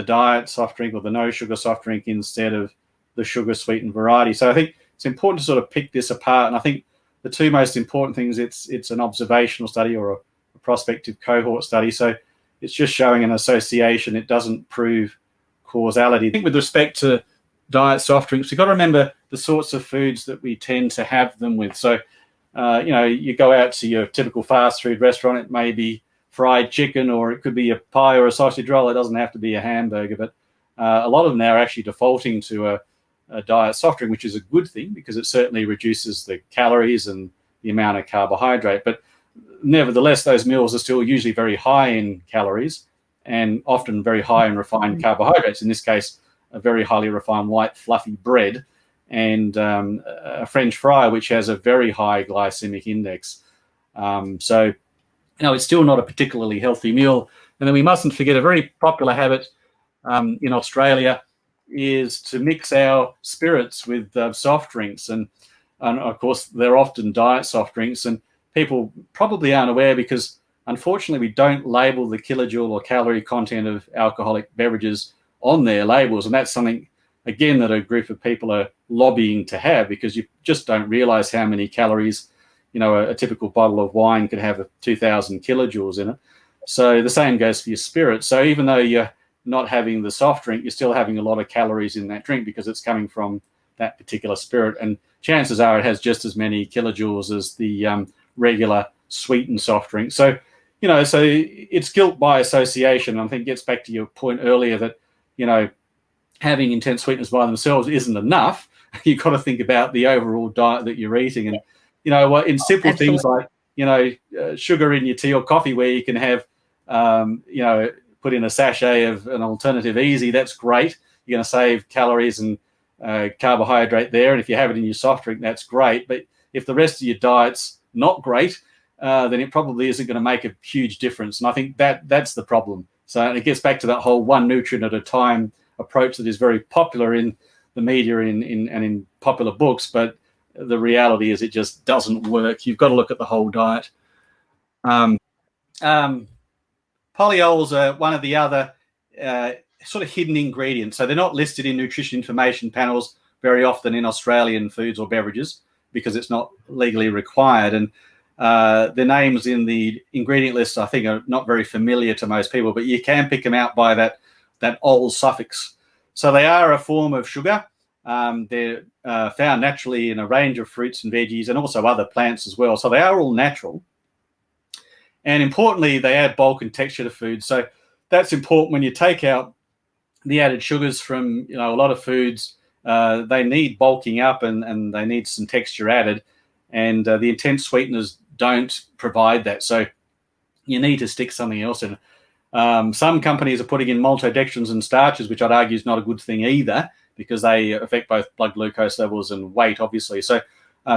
diet soft drink or the no sugar soft drink instead of the sugar sweetened variety? So I think it's important to sort of pick this apart. And I think the two most important things, it's an observational study or a prospective cohort study. So it's just showing an association. It doesn't prove causality. I think with respect to diet soft drinks, you've got to remember the sorts of foods that we tend to have them with. So, you go out to your typical fast food restaurant, it may be fried chicken, or it could be a pie or a sausage roll. It doesn't have to be a hamburger, but a lot of them now are actually defaulting to a diet soft drink, which is a good thing because it certainly reduces the calories and the amount of carbohydrate. But nevertheless, those meals are still usually very high in calories and often very high in refined carbohydrates. In this case, a very highly refined white fluffy bread and a French fry, which has a very high glycemic index. So, it's still not a particularly healthy meal. And then we mustn't forget a very popular habit in Australia is to mix our spirits with soft drinks. And of course, they're often diet soft drinks. And people probably aren't aware because unfortunately, we don't label the kilojoule or calorie content of alcoholic beverages on their labels. And that's something, again, that a group of people are lobbying to have, because you just don't realize how many calories, you know, a typical bottle of wine could have 2,000 kilojoules in it. So the same goes for your spirit. So even though you're not having the soft drink, you're still having a lot of calories in that drink because it's coming from that particular spirit. And chances are it has just as many kilojoules as the regular sweetened soft drink. So, you know, so it's guilt by association. I think it gets back to your point earlier that, you know, having intense sweeteners by themselves isn't enough. You've got to think about the overall diet that you're eating. And, you know, in simple things like, you know, sugar in your tea or coffee, where you can have, you know, put in a sachet of an alternative easy, that's great. You're going to save calories and carbohydrate there. And if you have it in your soft drink, that's great. But if the rest of your diet's not great, then it probably isn't going to make a huge difference. And I think that's the problem. So it gets back to that whole one nutrient at a time approach that is very popular in the media and in popular books, but the reality is it just doesn't work. You've got to look at the whole diet. Polyols are one of the other sort of hidden ingredients. So they're not listed in nutrition information panels very often in Australian foods or beverages because it's not legally required. And the names in the ingredient list, I think, are not very familiar to most people, but you can pick them out by that ol suffix. So they are a form of sugar. They're found naturally in a range of fruits and veggies and also other plants as well. So they are all natural. And importantly, they add bulk and texture to food. So that's important when you take out the added sugars from, you know, a lot of foods. They need bulking up and they need some texture added. And the intense sweeteners don't provide that. So you need to stick something else in. Some companies are putting in maltodextrins and starches, which I'd argue is not a good thing either, because they affect both blood glucose levels and weight, obviously. So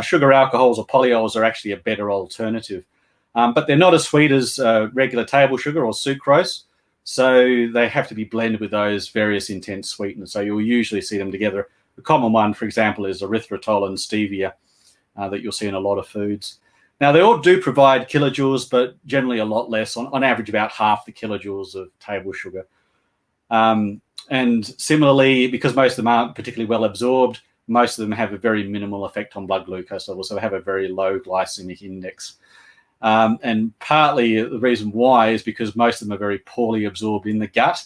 sugar alcohols or polyols are actually a better alternative. But they're not as sweet as regular table sugar or sucrose. So they have to be blended with those various intense sweeteners. So you'll usually see them together. The common one, for example, is erythritol and stevia that you'll see in a lot of foods. Now, they all do provide kilojoules, but generally a lot less, on average about half the kilojoules of table sugar. And similarly, because most of them aren't particularly well absorbed, most of them have a very minimal effect on blood glucose levels, so they have a very low glycemic index. And partly the reason why is because most of them are very poorly absorbed in the gut.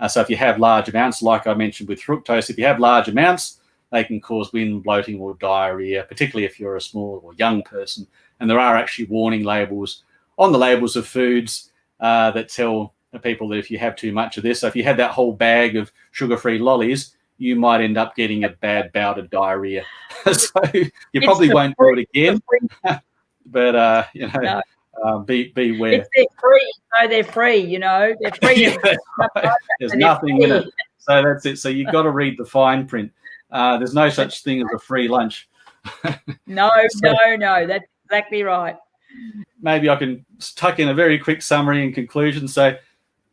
So if you have large amounts, like I mentioned with fructose, if you have large amounts, they can cause wind, bloating or diarrhea, particularly if you're a small or young person. And there are actually warning labels on the labels of foods that tell people that if you have too much of this, so if you had that whole bag of sugar-free lollies, you might end up getting a bad bout of diarrhea. So you probably won't do it again. But you know, no. Beware. They're free, so they're free. You know, they're free. Yeah, right. There's nothing in it, so that's it. So you've got to read the fine print. There's no such thing as a free lunch. No, that's exactly right. Maybe I can tuck in a very quick summary and conclusion. So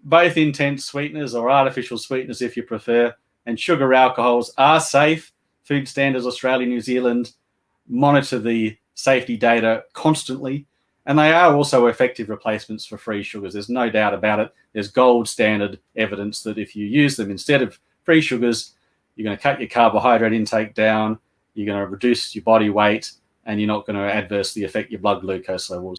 both intense sweeteners or artificial sweeteners, if you prefer, and sugar alcohols are safe. Food Standards Australia, New Zealand monitor the safety data constantly, and they are also effective replacements for free sugars. There's no doubt about it. There's gold standard evidence that if you use them instead of free sugars, you're going to cut your carbohydrate intake down, you're going to reduce your body weight, and you're not going to adversely affect your blood glucose levels.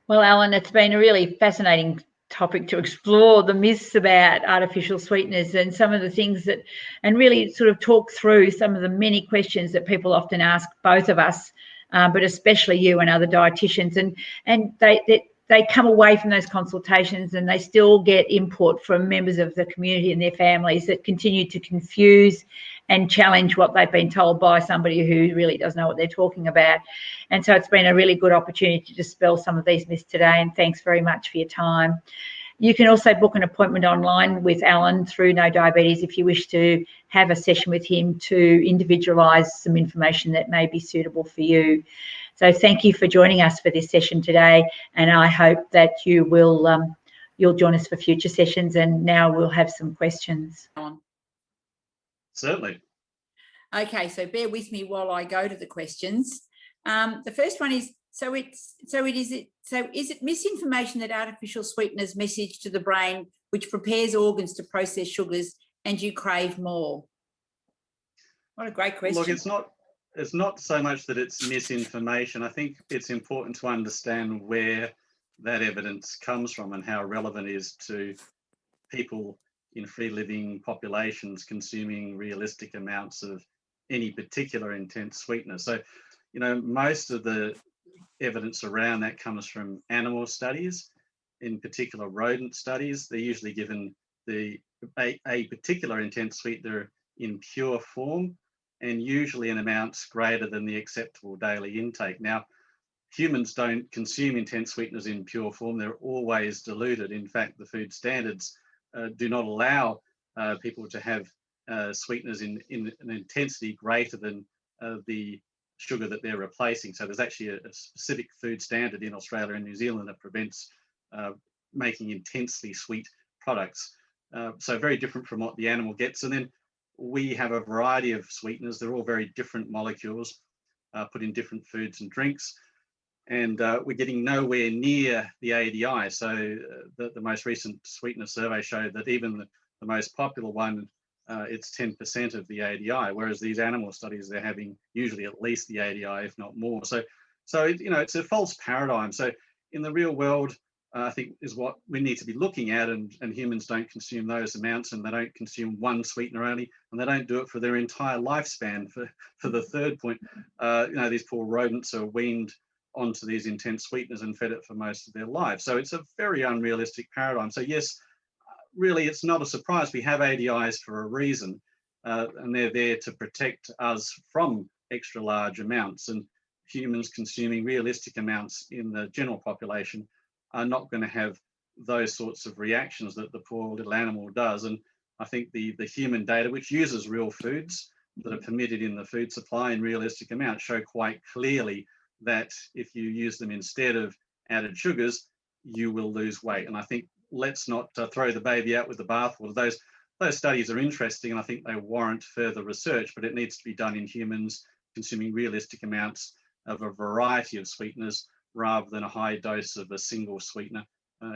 Well, Alan, it's been a really fascinating topic to explore the myths about artificial sweeteners and some of the things that, and really sort of talk through some of the many questions that people often ask both of us, but especially you and other dietitians, and they come away from those consultations and they still get input from members of the community and their families that continue to confuse and challenge what they've been told by somebody who really doesn't know what they're talking about. And so it's been a really good opportunity to dispel some of these myths today, and thanks very much for your time. You can also book an appointment online with Alan through No Diabetes if you wish to have a session with him to individualise some information that may be suitable for you. So thank you for joining us for this session today, and I hope that you will you'll join us for future sessions. And now we'll have some questions. Certainly. Okay, so bear with me while I go to the questions. The first one is, Is it misinformation that artificial sweeteners message to the brain which prepares organs to process sugars and you crave more? What a great question. Look, it's not so much that it's misinformation. I think it's important to understand where that evidence comes from and how relevant it is to people in free living populations consuming realistic amounts of any particular intense sweetener. So, you know, most of the evidence around that comes from animal studies, in particular rodent studies. They're usually given a particular intense sweetener in pure form, and usually in amounts greater than the acceptable daily intake. Now, humans don't consume intense sweeteners in pure form. They're always diluted. In fact, the food standards do not allow people to have sweeteners in an intensity greater than the sugar that they're replacing. So there's actually a specific food standard in Australia and New Zealand that prevents making intensely sweet products. So very different from what the animal gets. And then we have a variety of sweeteners. They're all very different molecules put in different foods and drinks. And we're getting nowhere near the ADI. So the most recent sweetener survey showed that even the most popular one, it's 10% of the ADI, whereas these animal studies, they're having usually at least the ADI, if not more. So you know, it's a false paradigm. So in the real world, I think is what we need to be looking at, and humans don't consume those amounts, and they don't consume one sweetener only, and they don't do it for their entire lifespan. For the third point, you know, these poor rodents are weaned onto these intense sweeteners and fed it for most of their lives. So it's a very unrealistic paradigm. So yes, really, it's not a surprise. We have ADIs for a reason, and they're there to protect us from extra large amounts. And humans consuming realistic amounts in the general population are not going to have those sorts of reactions that the poor little animal does. And I think the human data, which uses real foods that are permitted in the food supply in realistic amounts, show quite clearly that if you use them instead of added sugars, you will lose weight. And I think let's not throw the baby out with the bathwater. Those studies are interesting, and I think they warrant further research, but it needs to be done in humans consuming realistic amounts of a variety of sweeteners rather than a high dose of a single sweetener.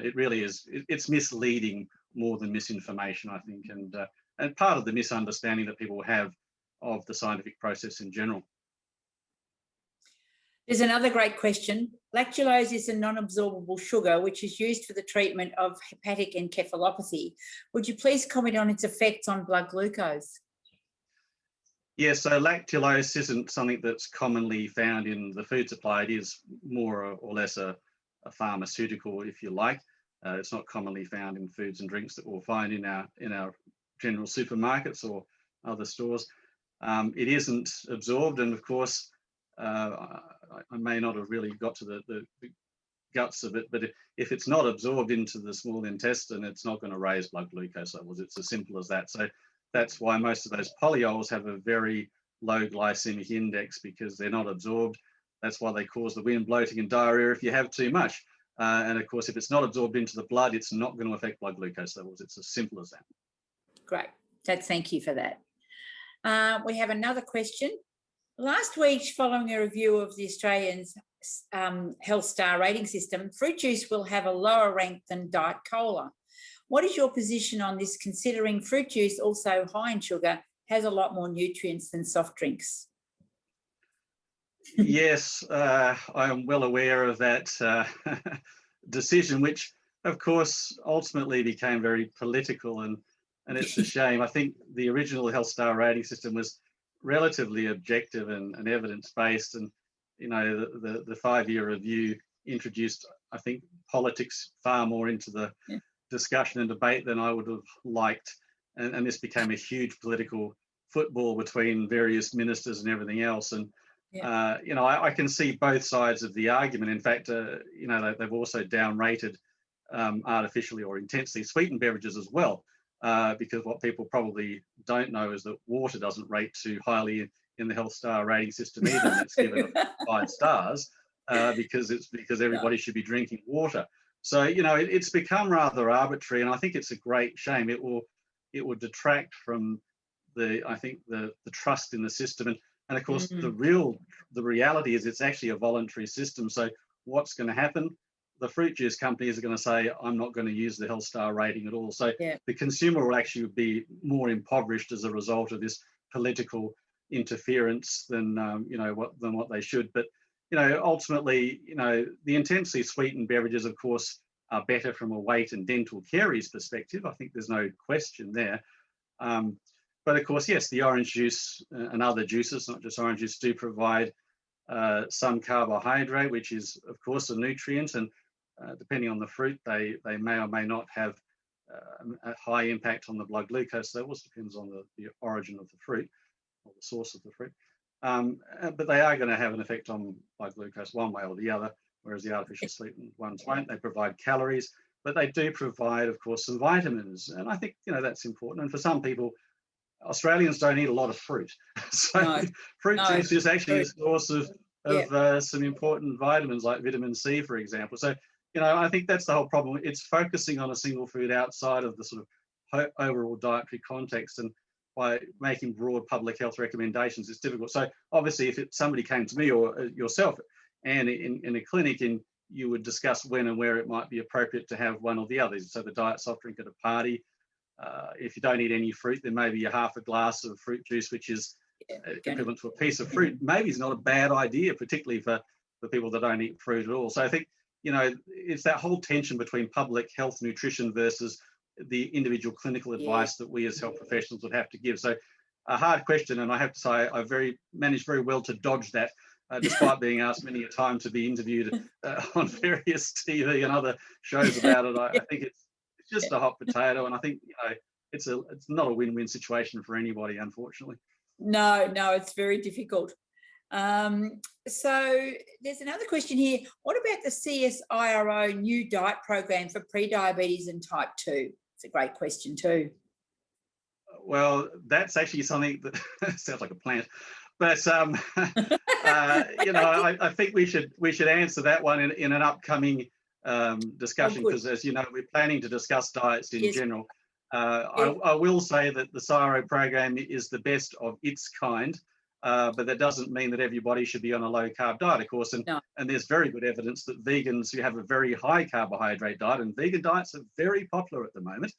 It really is, it's misleading more than misinformation, I think, and part of the misunderstanding that people have of the scientific process in general. There's another great question. Lactulose is a non-absorbable sugar which is used for the treatment of hepatic encephalopathy. Would you please comment on its effects on blood glucose? Yes, so lactulose isn't something that's commonly found in the food supply. It is more or less a pharmaceutical, if you like. It's not commonly found in foods and drinks that we'll find in our general supermarkets or other stores. It isn't absorbed, and of course, I may not have really got to the guts of it, but if it's not absorbed into the small intestine, it's not going to raise blood glucose levels. It's as simple as that. So that's why most of those polyols have a very low glycemic index, because they're not absorbed. That's why they cause the wind, bloating and diarrhea if you have too much. And of course, if it's not absorbed into the blood, it's not going to affect blood glucose levels. It's as simple as that. Great. Thank you for that. We have another question. Last week, following a review of the Australians' health star rating system, fruit juice will have a lower rank than Diet Cola. What is your position on this, considering fruit juice, also high in sugar, has a lot more nutrients than soft drinks? Yes, I am well aware of that decision, which, of course, ultimately became very political, and it's a shame. I think the original health star rating system was relatively objective and evidence-based, and you know, the 5-year review introduced, I think, politics far more into the discussion and debate than I would have liked, and this became a huge political football between various ministers and everything else. And you know, I can see both sides of the argument. In fact, you know, they've also downrated artificially or intensely sweetened beverages as well. Because what people probably don't know is that water doesn't rate too highly in the health star rating system either, and it's given 5 stars because everybody should be drinking water. So you know, it's become rather arbitrary, and I think it's a great shame. It will detract from the trust in the system. And And of course, Mm. the reality is it's actually a voluntary system. So what's going to happen? The fruit juice companies are going to say, I'm not going to use the Health Star rating at all. So Yeah. the consumer will actually be more impoverished as a result of this political interference than what they should. But ultimately, the intensely sweetened beverages, of course, are better from a weight and dental caries perspective. I think there's no question there. But of course, yes, the orange juice and other juices, not just orange juice, do provide some carbohydrate, which is, of course, a nutrient. And depending on the fruit, they may or may not have a high impact on the blood glucose levels. Depends on the origin of the fruit or the source of the fruit. But they are going to have an effect on blood glucose one way or the other, whereas the artificial sweetened ones won't. They provide calories, but they do provide, of course, some vitamins. And I think, that's important. And for some people, Australians don't eat a lot of fruit. So fruit juice is actually a source of some important vitamins like vitamin C, for example. So, I think that's the whole problem. It's focusing on a single food outside of the sort of overall dietary context. And by making broad public health recommendations, it's difficult. So obviously, if somebody came to me or yourself and in a clinic, and you would discuss when and where it might be appropriate to have one or the other. So the diet soft drink at a party. If you don't eat any fruit, then maybe a half a glass of fruit juice, which is equivalent to a piece of fruit, maybe is not a bad idea, particularly for people that don't eat fruit at all. So I think, it's that whole tension between public health nutrition versus the individual clinical advice that we as health professionals would have to give. So a hard question, and I have to say I managed very well to dodge that, despite being asked many a time to be interviewed on various TV and other shows about it. I think it's just a hot potato, and I think it's not a win-win situation for anybody, unfortunately. No, it's very difficult. So there's another question here. What about the CSIRO new diet program for pre-diabetes and type 2? It's a great question too. Well, that's actually something that sounds like a plant, but I think we should answer that one in an upcoming discussion, because as you know, we're planning to discuss diets in general. I will say that the CSIRO program is the best of its kind, but that doesn't mean that everybody should be on a low carb diet, of course. And there's very good evidence that vegans who have a very high carbohydrate diet, and vegan diets are very popular at the moment,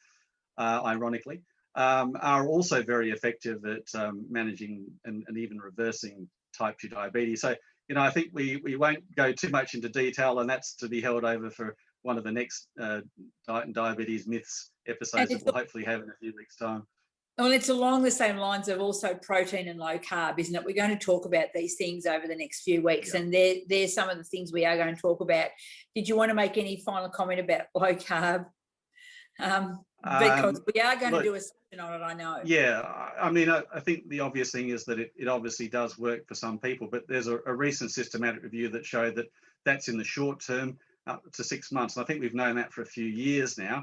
ironically, are also very effective at managing and even reversing type 2 diabetes. So, I think we won't go too much into detail, and that's to be held over for one of the next diet and diabetes myths episodes that we'll hopefully have in a few weeks' time. Well, it's along the same lines of also protein and low carb, isn't it? We're going to talk about these things over the next few weeks, and there's some of the things we are going to talk about. Did you want to make any final comment about low carb? Because we are going to do a session on it, I know. Yeah, I mean, I think the obvious thing is that it obviously does work for some people, but there's a recent systematic review that showed that that's in the short term, up to 6 months. And I think we've known that for a few years now.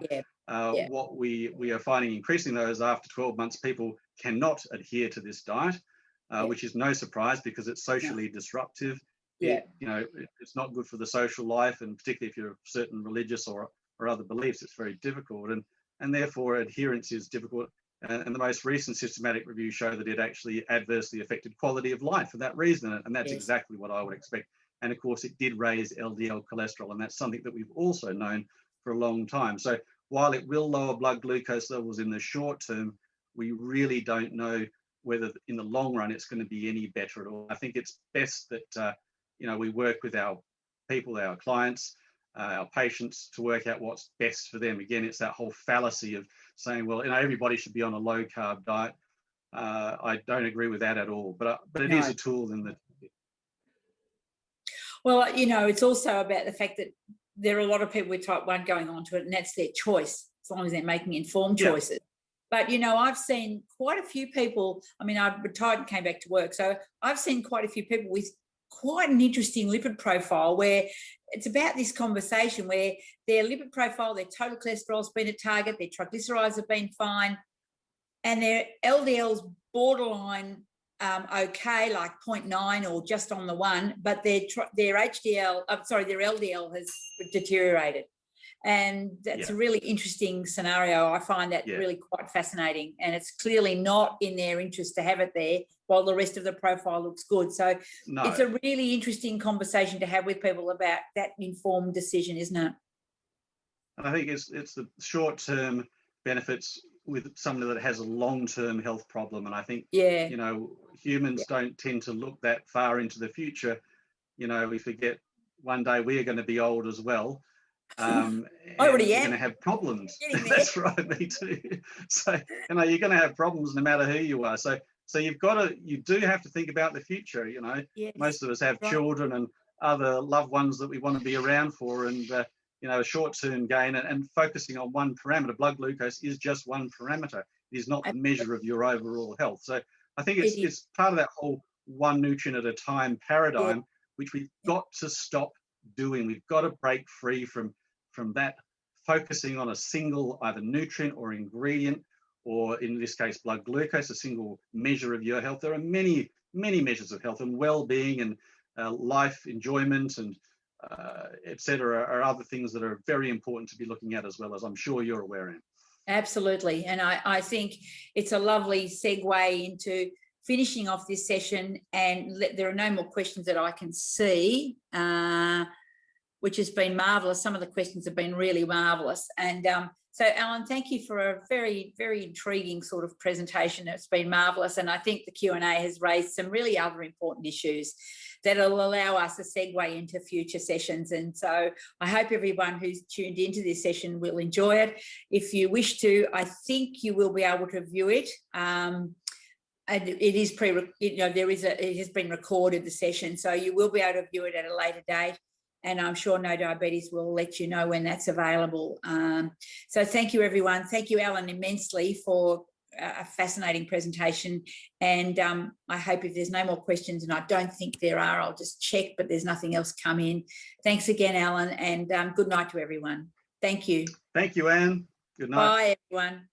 What we are finding increasingly, though, is after 12 months, people cannot adhere to this diet, which is no surprise because it's socially disruptive. It's not good for the social life, and particularly if you're of certain religious or other beliefs, it's very difficult. And therefore adherence is difficult. And the most recent systematic review showed that it actually adversely affected quality of life for that reason. And that's exactly what I would expect. And of course, it did raise LDL cholesterol, and that's something that we've also known for a long time. So while it will lower blood glucose levels in the short term, we really don't know whether in the long run it's going to be any better at all. I think it's best that we work with our people, our clients, our patients, to work out what's best for them. Again, it's that whole fallacy of saying, well, everybody should be on a low carb diet. I don't agree with that at all, but it is a tool in the. Well, it's also about the fact that there are a lot of people with type 1 going on to it, and that's their choice, as long as they're making informed choices. But, I've seen quite a few people, I retired and came back to work, so I've seen quite a few people with quite an interesting lipid profile, where it's about this conversation where their lipid profile, their total cholesterol's been at target, their triglycerides have been fine, and their LDL's borderline okay, like 0.9 or just on the 1, but their LDL has deteriorated. And that's a really interesting scenario. I find that really quite fascinating, and it's clearly not in their interest to have it there while the rest of the profile looks good. So it's a really interesting conversation to have with people about that informed decision, isn't it? I think it's the short-term benefits with somebody that has a long-term health problem. And I think, you know, humans don't tend to look that far into the future. You know, we forget one day we are going to be old as well. And we're going to have problems. That's right, me too. So, you know, you're going to have problems no matter who you are. So you do have to think about the future. You know, most of us have children and other loved ones that we want to be around for, and you know, a short-term gain and focusing on one parameter. Blood glucose is just one parameter. It is not the measure of your overall health. So I think it's part of that whole one nutrient at a time paradigm, which we've got to stop doing. We've got to break free from that focusing on a single either nutrient or ingredient, or in this case blood glucose, a single measure of your health. There are many measures of health, and well-being and life enjoyment and etc. are other things that are very important to be looking at as well, as I'm sure you're aware of. Absolutely. And I think it's a lovely segue into finishing off this session, and there are no more questions that I can see, which has been marvellous. Some of the questions have been really marvellous. And so, Alan, thank you for a very, very intriguing sort of presentation. It's been marvellous. And I think the Q&A has raised some really other important issues that will allow us to segue into future sessions. And so I hope everyone who's tuned into this session will enjoy it. If you wish to, I think you will be able to view it. And it is it has been recorded, the session, so you will be able to view it at a later date. And I'm sure No Diabetes will let you know when that's available. So thank you, everyone. Thank you, Alan, immensely for a fascinating presentation. And I hope if there's no more questions, and I don't think there are, I'll just check, but there's nothing else come in. Thanks again, Alan, and good night to everyone. Thank you. Thank you, Anne. Good night. Bye, everyone.